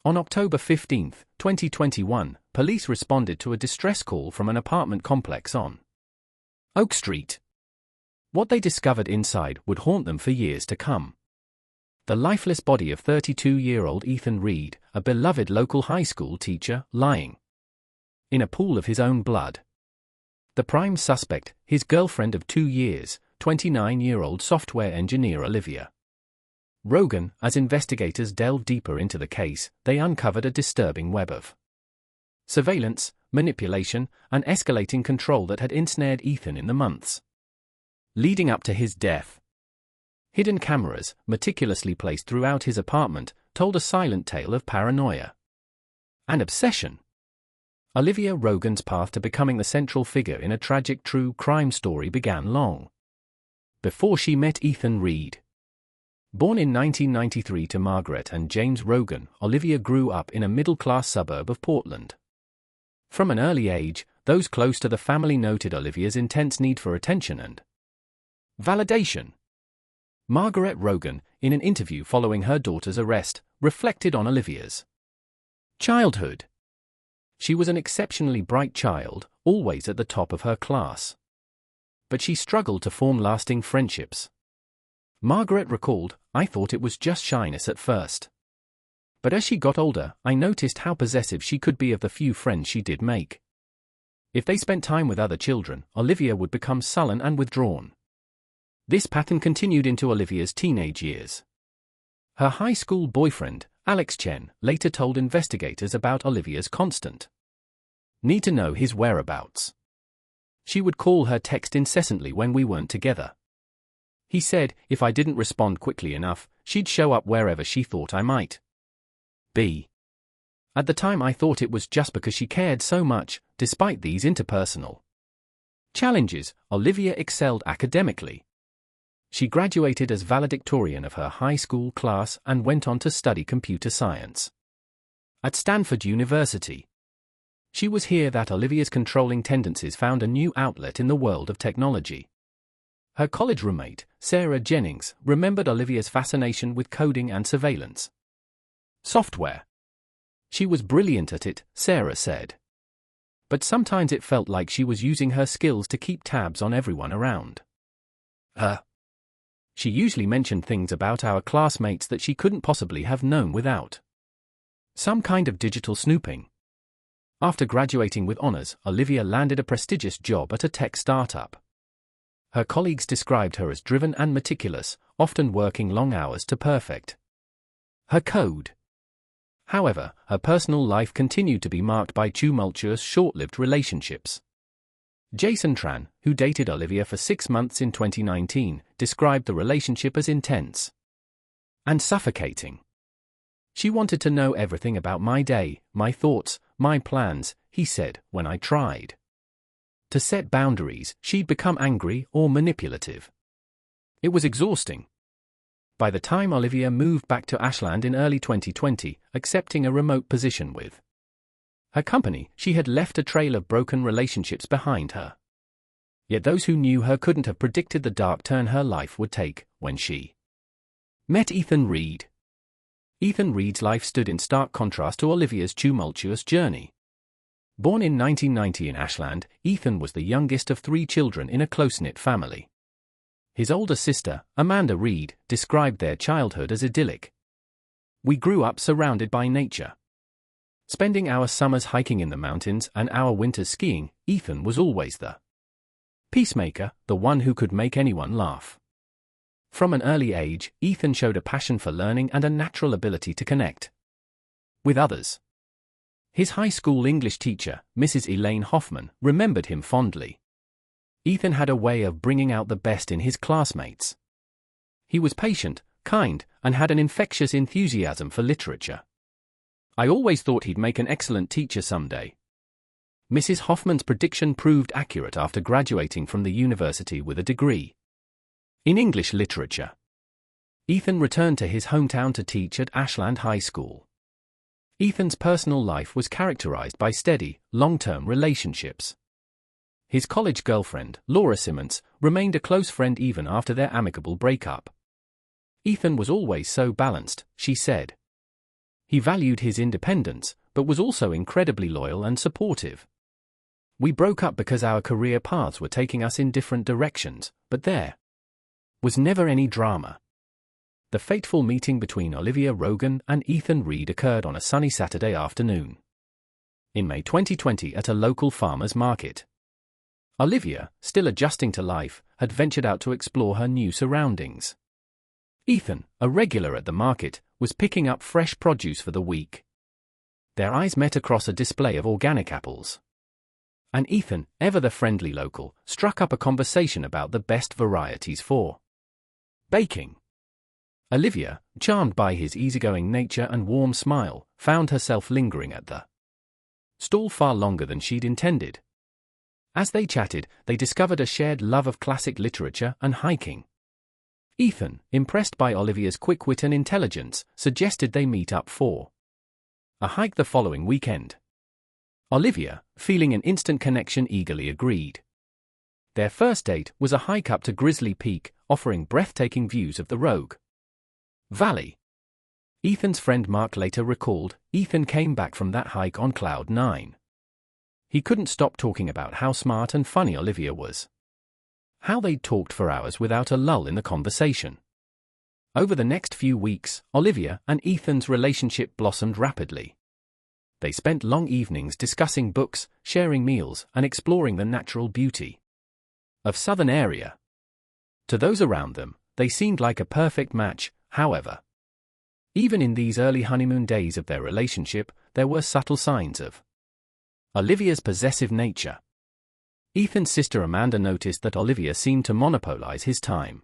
On October 15, 2021, police responded to a distress call from an apartment complex on Oak Street. What they discovered inside would haunt them for years to come. The lifeless body of 32-year-old Ethan Reed, a beloved local high school teacher, lying in a pool of his own blood. The prime suspect, his girlfriend of 2 years, 29-year-old software engineer Olivia Rogan. As investigators delved deeper into the case, they uncovered a disturbing web of surveillance, manipulation, and escalating control that had ensnared Ethan in the months leading up to his death. Hidden cameras, meticulously placed throughout his apartment, told a silent tale of paranoia and obsession. Olivia Rogan's path to becoming the central figure in a tragic true crime story began long before she met Ethan Reed. Born in 1993 to Margaret and James Rogan, Olivia grew up in a middle-class suburb of Portland. From an early age, those close to the family noted Olivia's intense need for attention and validation. Margaret Rogan, in an interview following her daughter's arrest, reflected on Olivia's childhood. She was an exceptionally bright child, always at the top of her class. But she struggled to form lasting friendships. Margaret recalled, "I thought it was just shyness at first. But as she got older, I noticed how possessive she could be of the few friends she did make. If they spent time with other children, Olivia would become sullen and withdrawn." This pattern continued into Olivia's teenage years. Her high school boyfriend, Alex Chen, later told investigators about Olivia's constant need to know his whereabouts. She would call her text incessantly when we weren't together. He said, if I didn't respond quickly enough, she'd show up wherever she thought I might be. At the time I thought it was just because she cared so much. Despite these interpersonal challenges, Olivia excelled academically. She graduated as valedictorian of her high school class and went on to study computer science at Stanford University. She was here that Olivia's controlling tendencies found a new outlet in the world of technology. Her college roommate, Sarah Jennings, remembered Olivia's fascination with coding and surveillance software. She was brilliant at it, Sarah said. But sometimes it felt like she was using her skills to keep tabs on everyone around her. She usually mentioned things about our classmates that she couldn't possibly have known without some kind of digital snooping. After graduating with honors, Olivia landed a prestigious job at a tech startup. Her colleagues described her as driven and meticulous, often working long hours to perfect her code. However, her personal life continued to be marked by tumultuous, short-lived relationships. Jason Tran, who dated Olivia for 6 months in 2019, described the relationship as intense and suffocating. "She wanted to know everything about my day, my thoughts, my plans," he said. "When I tried to set boundaries, she'd become angry or manipulative. It was exhausting." By the time Olivia moved back to Ashland in early 2020, accepting a remote position with her company, she had left a trail of broken relationships behind her. Yet those who knew her couldn't have predicted the dark turn her life would take when she met Ethan Reed. Ethan Reed's life stood in stark contrast to Olivia's tumultuous journey. Born in 1990 in Ashland, Ethan was the youngest of 3 children in a close-knit family. His older sister, Amanda Reed, described their childhood as idyllic. "We grew up surrounded by nature. Spending our summers hiking in the mountains and our winters skiing. Ethan was always the peacemaker, the one who could make anyone laugh." From an early age, Ethan showed a passion for learning and a natural ability to connect with others. His high school English teacher, Mrs. Elaine Hoffman, remembered him fondly. Ethan had a way of bringing out the best in his classmates. He was patient, kind, and had an infectious enthusiasm for literature. "I always thought he'd make an excellent teacher someday." Mrs. Hoffman's prediction proved accurate after graduating from the university with a degree in English literature. Ethan returned to his hometown to teach at Ashland High School. Ethan's personal life was characterized by steady, long-term relationships. His college girlfriend, Laura Simmons, remained a close friend even after their amicable breakup. "Ethan was always so balanced," she said. He valued his independence, but was also incredibly loyal and supportive. We broke up because our career paths were taking us in different directions, but there was never any drama. The fateful meeting between Olivia Rogan and Ethan Reed occurred on a sunny Saturday afternoon in May 2020 at a local farmer's market. Olivia, still adjusting to life, had ventured out to explore her new surroundings. Ethan, a regular at the market, was picking up fresh produce for the week. Their eyes met across a display of organic apples. And Ethan, ever the friendly local, struck up a conversation about the best varieties for baking. Olivia, charmed by his easygoing nature and warm smile, found herself lingering at the stall far longer than she'd intended. As they chatted, they discovered a shared love of classic literature and hiking. Ethan, impressed by Olivia's quick wit and intelligence, suggested they meet up for a hike the following weekend. Olivia, feeling an instant connection, eagerly agreed. Their first date was a hike up to Grizzly Peak, offering breathtaking views of the Rogue Valley. Ethan's friend Mark later recalled, Ethan came back from that hike on cloud 9. He couldn't stop talking about how smart and funny Olivia was. How they'd talked for hours without a lull in the conversation. Over the next few weeks, Olivia and Ethan's relationship blossomed rapidly. They spent long evenings discussing books, sharing meals, and exploring the natural beauty of Southern area. To those around them, they seemed like a perfect match, however. Even in these early honeymoon days of their relationship, there were subtle signs of Olivia's possessive nature. Ethan's sister Amanda noticed that Olivia seemed to monopolize his time.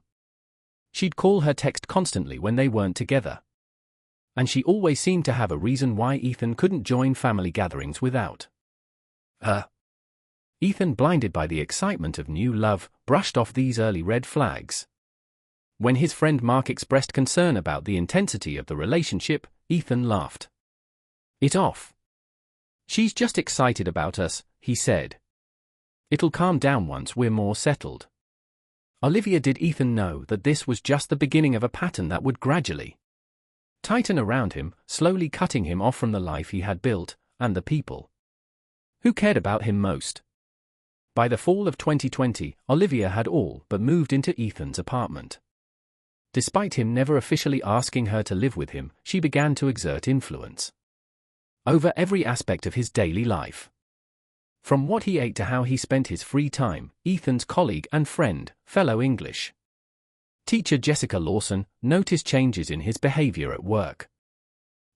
She'd call her text constantly when they weren't together. And she always seemed to have a reason why Ethan couldn't join family gatherings without her. Ethan, blinded by the excitement of new love, brushed off these early red flags. When his friend Mark expressed concern about the intensity of the relationship, Ethan laughed it off. "She's just excited about us," he said. "It'll calm down once we're more settled." Olivia did Ethan know that this was just the beginning of a pattern that would gradually tighten around him, slowly cutting him off from the life he had built, and the people who cared about him most. By the fall of 2020, Olivia had all but moved into Ethan's apartment. Despite him never officially asking her to live with him, she began to exert influence over every aspect of his daily life. From what he ate to how he spent his free time, Ethan's colleague and friend, fellow English teacher Jessica Lawson, noticed changes in his behavior at work.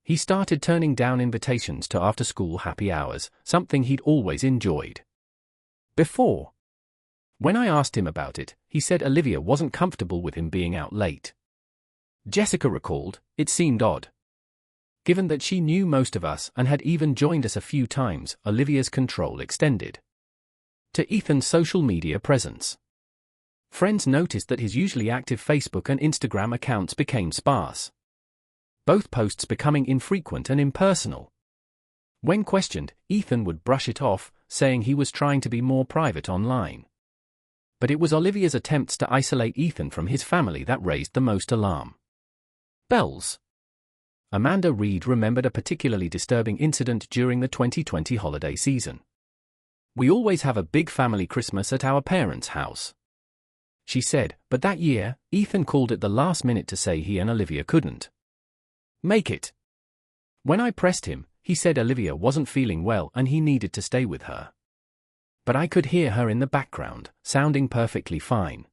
He started turning down invitations to after-school happy hours, something he'd always enjoyed before. When I asked him about it, he said Olivia wasn't comfortable with him being out late. Jessica recalled, "It seemed odd. Given that she knew most of us and had even joined us a few times, Olivia's control extended to Ethan's social media presence. Friends noticed that his usually active Facebook and Instagram accounts became sparse, both posts becoming infrequent and impersonal. When questioned, Ethan would brush it off, saying he was trying to be more private online. But it was Olivia's attempts to isolate Ethan from his family that raised the most alarm bells. Amanda Reed remembered a particularly disturbing incident during the 2020 holiday season. "We always have a big family Christmas at our parents' house," she said, but that year, Ethan called it the last minute to say he and Olivia couldn't make it. When I pressed him, he said Olivia wasn't feeling well and he needed to stay with her. But I could hear her in the background, sounding perfectly fine.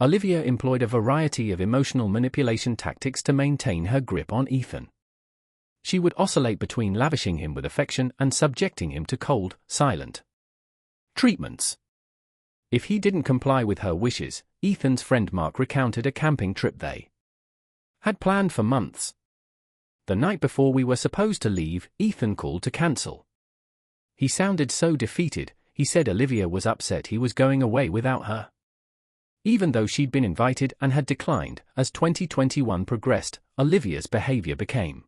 Olivia employed a variety of emotional manipulation tactics to maintain her grip on Ethan. She would oscillate between lavishing him with affection and subjecting him to cold, silent treatments. If he didn't comply with her wishes, Ethan's friend Mark recounted a camping trip they had planned for months. "The night before we were supposed to leave, Ethan called to cancel. He sounded so defeated. He said Olivia was upset he was going away without her, even though she'd been invited and had declined." As 2021 progressed, Olivia's behavior became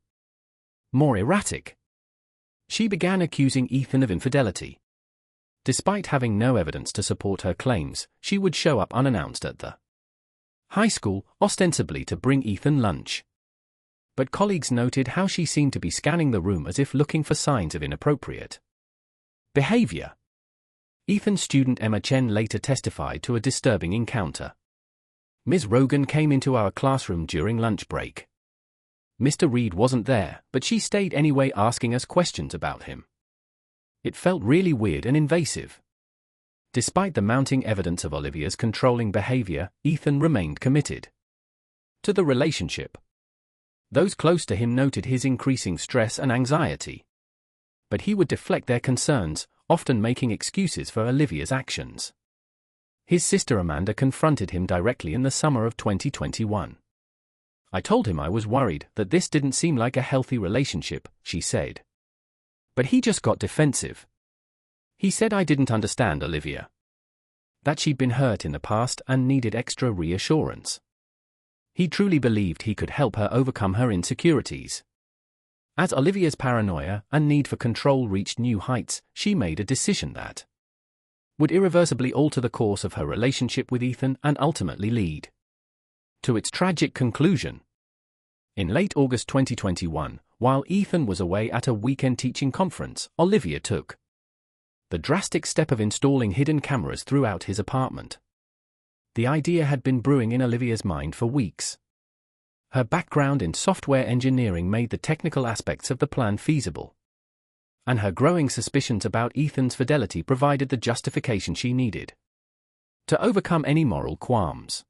more erratic. She began accusing Ethan of infidelity. Despite having no evidence to support her claims, she would show up unannounced at the high school, ostensibly to bring Ethan lunch. but colleagues noted how she seemed to be scanning the room as if looking for signs of inappropriate behavior. Ethan's student Emma Chen later testified to a disturbing encounter. Ms. Rogan came into our classroom during lunch break. Mr. Reed wasn't there, but she stayed anyway, asking us questions about him. It felt really weird and invasive. Despite the mounting evidence of Olivia's controlling behavior, Ethan remained committed to the relationship. Those close to him noted his increasing stress and anxiety, but he would deflect their concerns, often making excuses for Olivia's actions. His sister Amanda confronted him directly in the summer of 2021. "I told him I was worried that this didn't seem like a healthy relationship," she said. "But he just got defensive. He said I didn't understand Olivia, that she'd been hurt in the past and needed extra reassurance. He truly believed he could help her overcome her insecurities." As Olivia's paranoia and need for control reached new heights, she made a decision that would irreversibly alter the course of her relationship with Ethan and ultimately lead to its tragic conclusion. In late August 2021, while Ethan was away at a weekend teaching conference, Olivia took the drastic step of installing hidden cameras throughout his apartment. The idea had been brewing in Olivia's mind for weeks. Her background in software engineering made the technical aspects of the plan feasible, and her growing suspicions about Ethan's fidelity provided the justification she needed to overcome any moral qualms.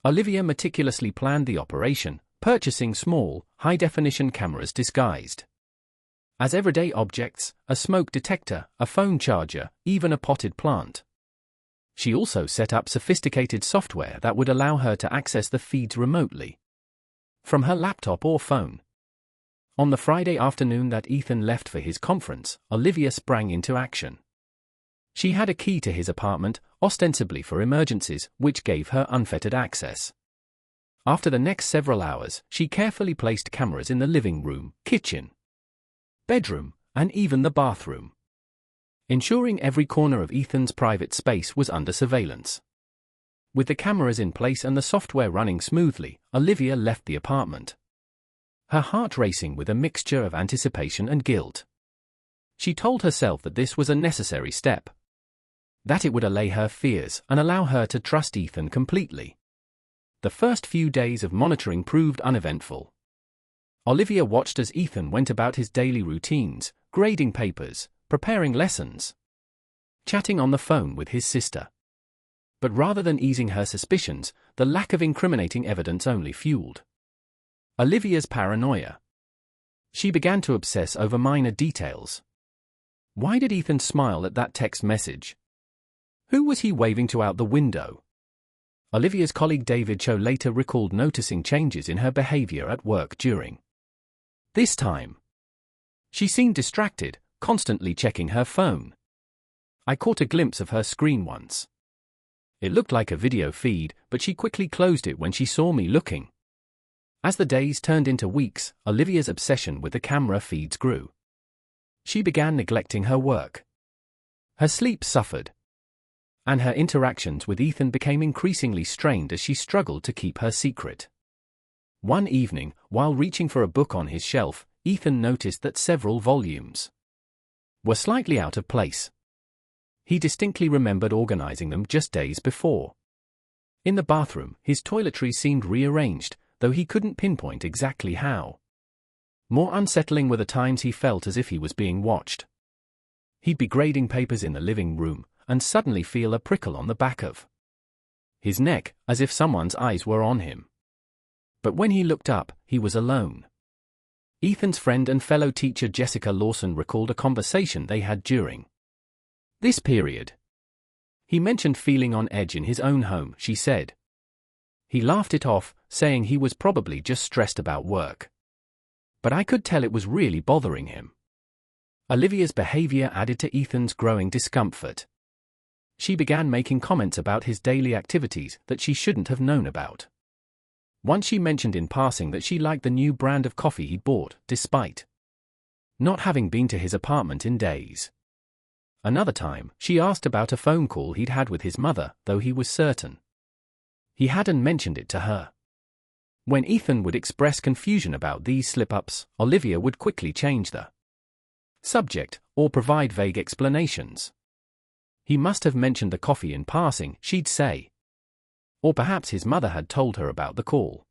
Olivia meticulously planned the operation, purchasing small, high-definition cameras disguised as everyday objects, a smoke detector, a phone charger, even a potted plant. She also set up sophisticated software that would allow her to access the feeds remotely from her laptop or phone. On the Friday afternoon that Ethan left for his conference, Olivia sprang into action. She had a key to his apartment, ostensibly for emergencies, which gave her unfettered access. After the next several hours, she carefully placed cameras in the living room, kitchen, bedroom, and even the bathroom, ensuring every corner of Ethan's private space was under surveillance. With the cameras in place and the software running smoothly, Olivia left the apartment, her heart racing with a mixture of anticipation and guilt. She told herself that this was a necessary step, that it would allay her fears and allow her to trust Ethan completely. The first few days of monitoring proved uneventful. Olivia watched as Ethan went about his daily routines, grading papers, preparing lessons, chatting on the phone with his sister. But rather than easing her suspicions, the lack of incriminating evidence only fueled Olivia's paranoia. She began to obsess over minor details. Why did Ethan smile at that text message? Who was he waving to out the window? Olivia's colleague David Cho later recalled noticing changes in her behavior at work during this time. She seemed distracted, constantly checking her phone. "I caught a glimpse of her screen once. It looked like a video feed, but she quickly closed it when she saw me looking." As the days turned into weeks, Olivia's obsession with the camera feeds grew. She began neglecting her work. Her sleep suffered, and her interactions with Ethan became increasingly strained as she struggled to keep her secret. One evening, while reaching for a book on his shelf, Ethan noticed that several volumes were slightly out of place. He distinctly remembered organizing them just days before. In the bathroom, his toiletries seemed rearranged, though he couldn't pinpoint exactly how. More unsettling were the times he felt as if he was being watched. He'd be grading papers in the living room, and suddenly feel a prickle on the back of his neck, as if someone's eyes were on him. But when he looked up, he was alone. Ethan's friend and fellow teacher Jessica Lawson recalled a conversation they had during this period. "He mentioned feeling on edge in his own home," she said. "He laughed it off, saying he was probably just stressed about work. But I could tell it was really bothering him." Olivia's behavior added to Ethan's growing discomfort. She began making comments about his daily activities that she shouldn't have known about. Once she mentioned in passing that she liked the new brand of coffee he'd bought, despite not having been to his apartment in days. Another time, she asked about a phone call he'd had with his mother, though he was certain he hadn't mentioned it to her. When Ethan would express confusion about these slip-ups, Olivia would quickly change the subject or provide vague explanations. He must have mentioned the coffee in passing, she'd say. Or perhaps his mother had told her about the call.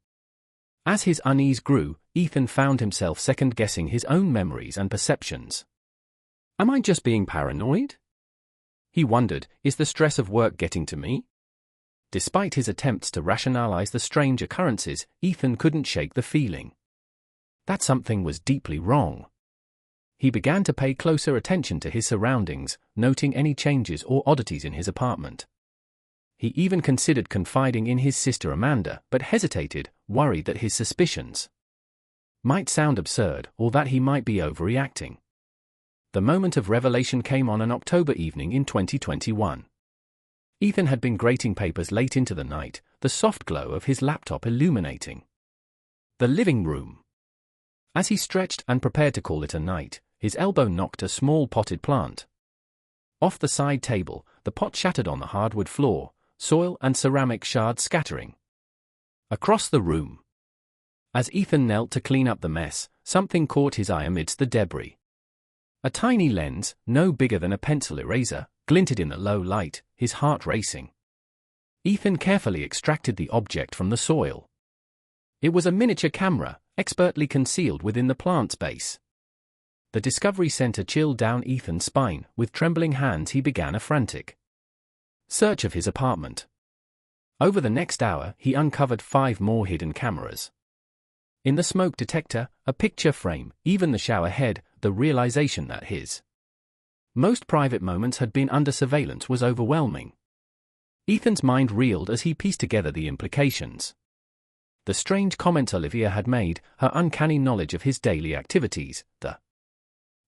As his unease grew, Ethan found himself second-guessing his own memories and perceptions. Am I just being paranoid? He wondered, is the stress of work getting to me? Despite his attempts to rationalize the strange occurrences, Ethan couldn't shake the feeling that something was deeply wrong. He began to pay closer attention to his surroundings, noting any changes or oddities in his apartment. He even considered confiding in his sister Amanda, but hesitated, worried that his suspicions might sound absurd or that he might be overreacting. The moment of revelation came on an October evening in 2021. Ethan had been grating papers late into the night, the soft glow of his laptop illuminating the living room. As he stretched and prepared to call it a night, his elbow knocked a small potted plant off the side table. The pot shattered on the hardwood floor, soil and ceramic shards scattering across the room. As Ethan knelt to clean up the mess, something caught his eye amidst the debris. A tiny lens, no bigger than a pencil eraser, glinted in the low light, his heart racing. Ethan carefully extracted the object from the soil. It was a miniature camera, expertly concealed within the plant's base. The discovery sent a chill down Ethan's spine. With trembling hands he began a frantic search of his apartment. Over the next hour he uncovered 5 more hidden cameras. In the smoke detector, a picture frame, even the shower head, the realization that his most private moments had been under surveillance was overwhelming. Ethan's mind reeled as he pieced together the implications. The strange comments Olivia had made, her uncanny knowledge of his daily activities, the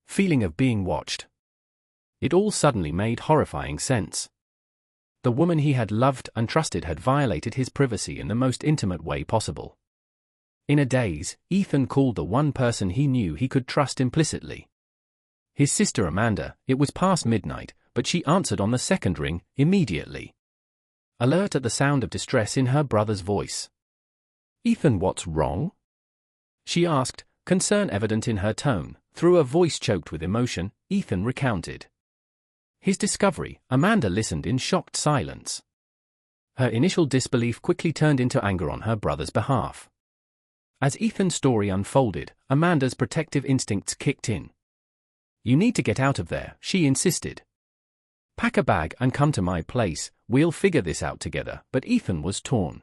feeling of being watched. It all suddenly made horrifying sense. The woman he had loved and trusted had violated his privacy in the most intimate way possible. In a daze, Ethan called the one person he knew he could trust implicitly. His sister Amanda. It was past midnight, but she answered on the second ring, immediately. Alert at the sound of distress in her brother's voice. "Ethan, what's wrong?" she asked, concern evident in her tone. Through a voice choked with emotion, Ethan recounted his discovery. Amanda listened in shocked silence. Her initial disbelief quickly turned into anger on her brother's behalf. As Ethan's story unfolded, Amanda's protective instincts kicked in. "You need to get out of there," she insisted. "Pack a bag and come to my place, we'll figure this out together." But Ethan was torn.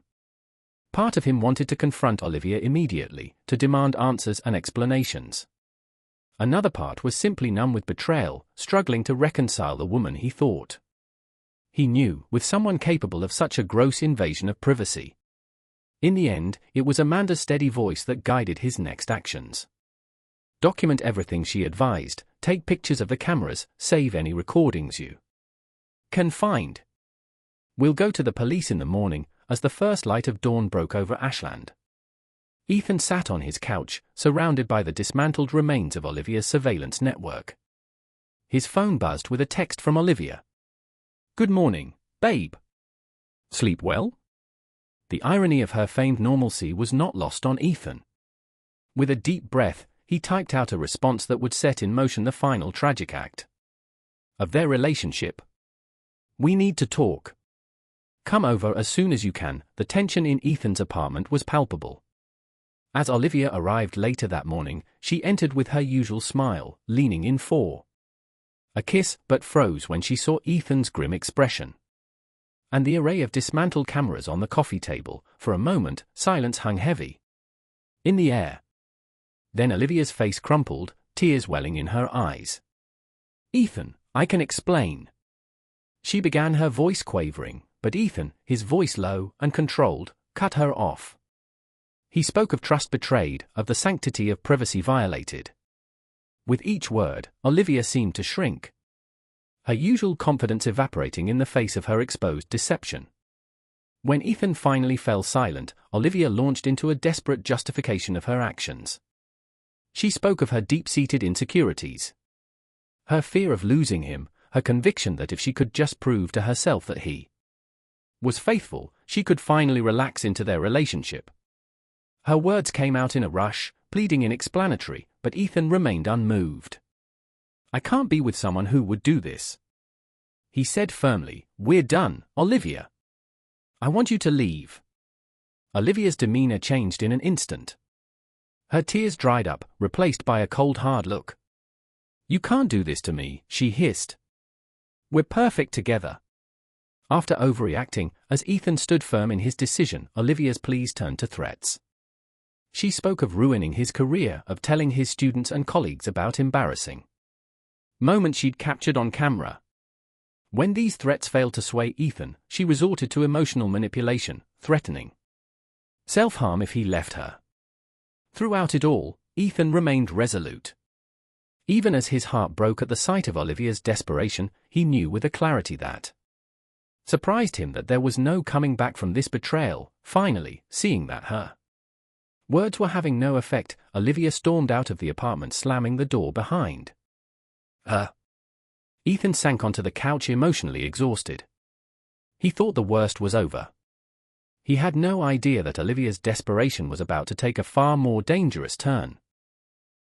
Part of him wanted to confront Olivia immediately, to demand answers and explanations. Another part was simply numb with betrayal, struggling to reconcile the woman he thought he knew, with someone capable of such a gross invasion of privacy. In the end, it was Amanda's steady voice that guided his next actions. "Document everything," she advised. "Take pictures of the cameras, save any recordings you can find. We'll go to the police in the morning." As the first light of dawn broke over Ashland, Ethan sat on his couch, surrounded by the dismantled remains of Olivia's surveillance network. His phone buzzed with a text from Olivia. "Good morning, babe. Sleep well?" The irony of her feigned normalcy was not lost on Ethan. With a deep breath, he typed out a response that would set in motion the final tragic act of their relationship. "We need to talk. Come over as soon as you can." The tension in Ethan's apartment was palpable. As Olivia arrived later that morning, she entered with her usual smile, leaning in for a kiss, but froze when she saw Ethan's grim expression and the array of dismantled cameras on the coffee table. For a moment, silence hung heavy in the air. Then Olivia's face crumpled, tears welling in her eyes. "Ethan, I can explain." She began, her voice quavering, but Ethan, his voice low and controlled, cut her off. He spoke of trust betrayed, of the sanctity of privacy violated. With each word, Olivia seemed to shrink, her usual confidence evaporating in the face of her exposed deception. When Ethan finally fell silent, Olivia launched into a desperate justification of her actions. She spoke of her deep-seated insecurities, her fear of losing him, her conviction that if she could just prove to herself that he was faithful, she could finally relax into their relationship. Her words came out in a rush, pleading inexplanatory, but Ethan remained unmoved. "I can't be with someone who would do this," he said firmly. "We're done, Olivia. I want you to leave." Olivia's demeanor changed in an instant. Her tears dried up, replaced by a cold hard look. "You can't do this to me," she hissed. "We're perfect together." After overreacting, as Ethan stood firm in his decision, Olivia's pleas turned to threats. She spoke of ruining his career, of telling his students and colleagues about embarrassing moments she'd captured on camera. When these threats failed to sway Ethan, she resorted to emotional manipulation, threatening self-harm if he left her. Throughout it all, Ethan remained resolute. Even as his heart broke at the sight of Olivia's desperation, he knew with a clarity that surprised him that there was no coming back from this betrayal. Finally, seeing that her words were having no effect, Olivia stormed out of the apartment, slamming the door behind her. Ethan sank onto the couch, emotionally exhausted. He thought the worst was over. He had no idea that Olivia's desperation was about to take a far more dangerous turn.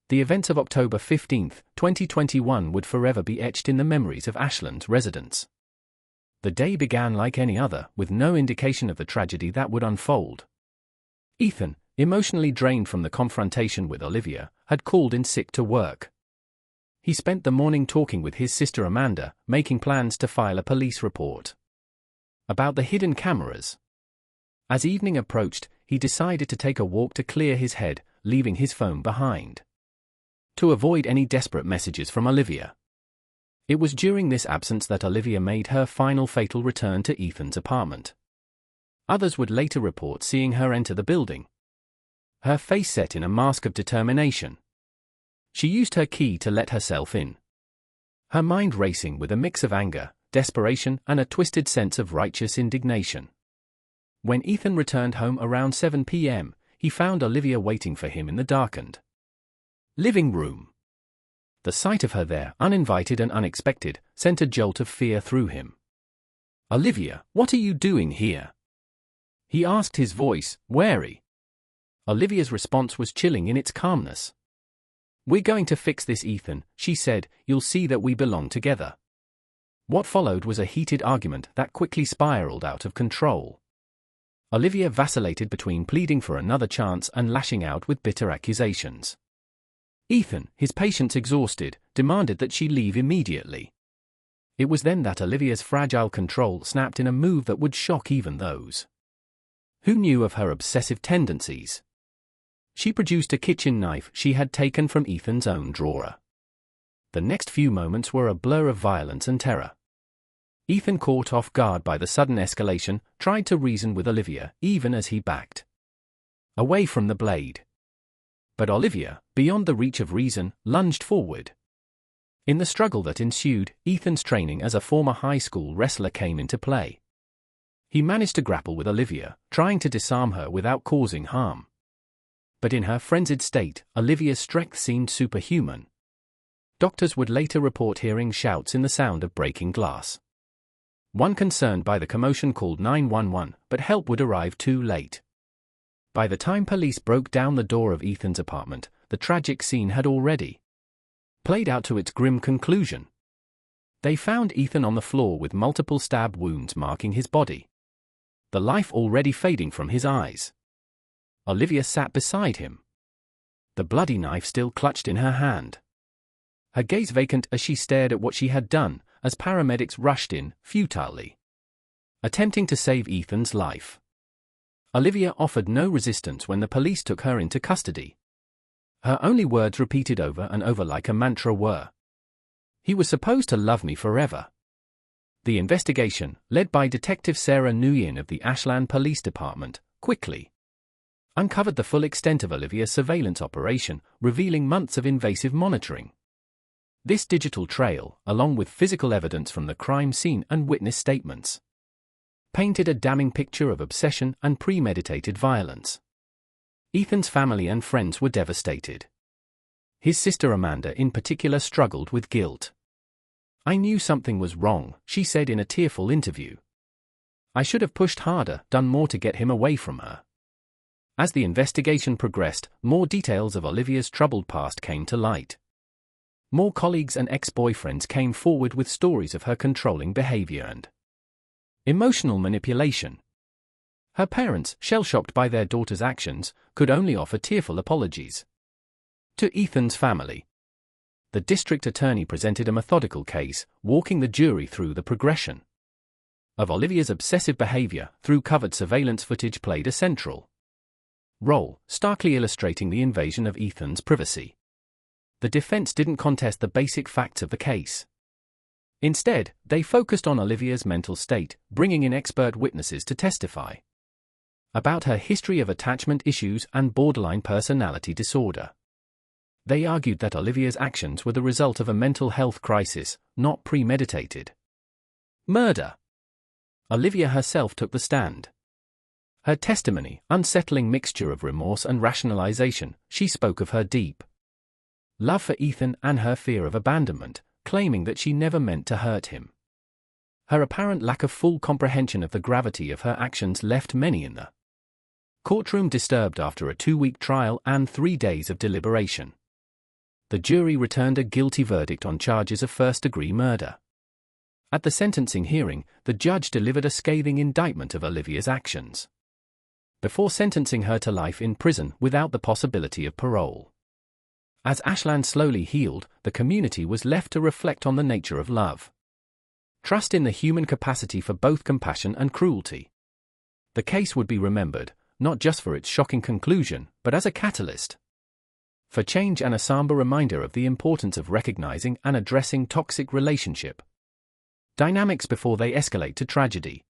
The events of October 15, 2021 would forever be etched in the memories of Ashland's residents. The day began like any other, with no indication of the tragedy that would unfold. Ethan, emotionally drained from the confrontation with Olivia, had called in sick to work. He spent the morning talking with his sister Amanda, making plans to file a police report about the hidden cameras. As evening approached, he decided to take a walk to clear his head, leaving his phone behind to avoid any desperate messages from Olivia. It was during this absence that Olivia made her final fatal return to Ethan's apartment. Others would later report seeing her enter the building, her face set in a mask of determination. She used her key to let herself in, her mind racing with a mix of anger, desperation, and a twisted sense of righteous indignation. When Ethan returned home around 7 p.m., he found Olivia waiting for him in the darkened living room. The sight of her there, uninvited and unexpected, sent a jolt of fear through him. "Olivia, what are you doing here?" he asked, his voice wary. Olivia's response was chilling in its calmness. "We're going to fix this, Ethan," she said. "You'll see that we belong together." What followed was a heated argument that quickly spiraled out of control. Olivia vacillated between pleading for another chance and lashing out with bitter accusations. Ethan, his patience exhausted, demanded that she leave immediately. It was then that Olivia's fragile control snapped in a move that would shock even those who knew of her obsessive tendencies. She produced a kitchen knife she had taken from Ethan's own drawer. The next few moments were a blur of violence and terror. Ethan, caught off guard by the sudden escalation, tried to reason with Olivia, even as he backed away from the blade. But Olivia, beyond the reach of reason, lunged forward. In the struggle that ensued, Ethan's training as a former high school wrestler came into play. He managed to grapple with Olivia, trying to disarm her without causing harm. But in her frenzied state, Olivia's strength seemed superhuman. Doctors would later report hearing shouts in the sound of breaking glass. One concerned by the commotion called 911, but help would arrive too late. By the time police broke down the door of Ethan's apartment, the tragic scene had already played out to its grim conclusion. They found Ethan on the floor with multiple stab wounds marking his body, the life already fading from his eyes. Olivia sat beside him, the bloody knife still clutched in her hand, her gaze vacant as she stared at what she had done, as paramedics rushed in, futilely attempting to save Ethan's life. Olivia offered no resistance when the police took her into custody. Her only words, repeated over and over like a mantra, were, "He was supposed to love me forever." The investigation, led by Detective Sarah Nguyen of the Ashland Police Department, quickly uncovered the full extent of Olivia's surveillance operation, revealing months of invasive monitoring. This digital trail, along with physical evidence from the crime scene and witness statements, painted a damning picture of obsession and premeditated violence. Ethan's family and friends were devastated. His sister Amanda in particular struggled with guilt. "I knew something was wrong," she said in a tearful interview. "I should have pushed harder, done more to get him away from her." As the investigation progressed, more details of Olivia's troubled past came to light. More colleagues and ex-boyfriends came forward with stories of her controlling behavior and emotional manipulation. Her parents, shell-shocked by their daughter's actions, could only offer tearful apologies. To Ethan's family, the district attorney presented a methodical case, walking the jury through the progression of Olivia's obsessive behavior through covert surveillance footage played a central role, starkly illustrating the invasion of Ethan's privacy. The defense didn't contest the basic facts of the case. Instead, they focused on Olivia's mental state, bringing in expert witnesses to testify about her history of attachment issues and borderline personality disorder. They argued that Olivia's actions were the result of a mental health crisis, not premeditated murder. Olivia herself took the stand. Her testimony, unsettling mixture of remorse and rationalization, she spoke of her deep love for Ethan and her fear of abandonment, claiming that she never meant to hurt him. Her apparent lack of full comprehension of the gravity of her actions left many in the courtroom disturbed after a 2-week trial and 3 days of deliberation. The jury returned a guilty verdict on charges of first-degree murder. At the sentencing hearing, the judge delivered a scathing indictment of Olivia's actions, before sentencing her to life in prison without the possibility of parole. As Ashland slowly healed, the community was left to reflect on the nature of love. Trust in the human capacity for both compassion and cruelty. The case would be remembered, not just for its shocking conclusion, but as a catalyst for change and a somber reminder of the importance of recognizing and addressing toxic relationship dynamics before they escalate to tragedy.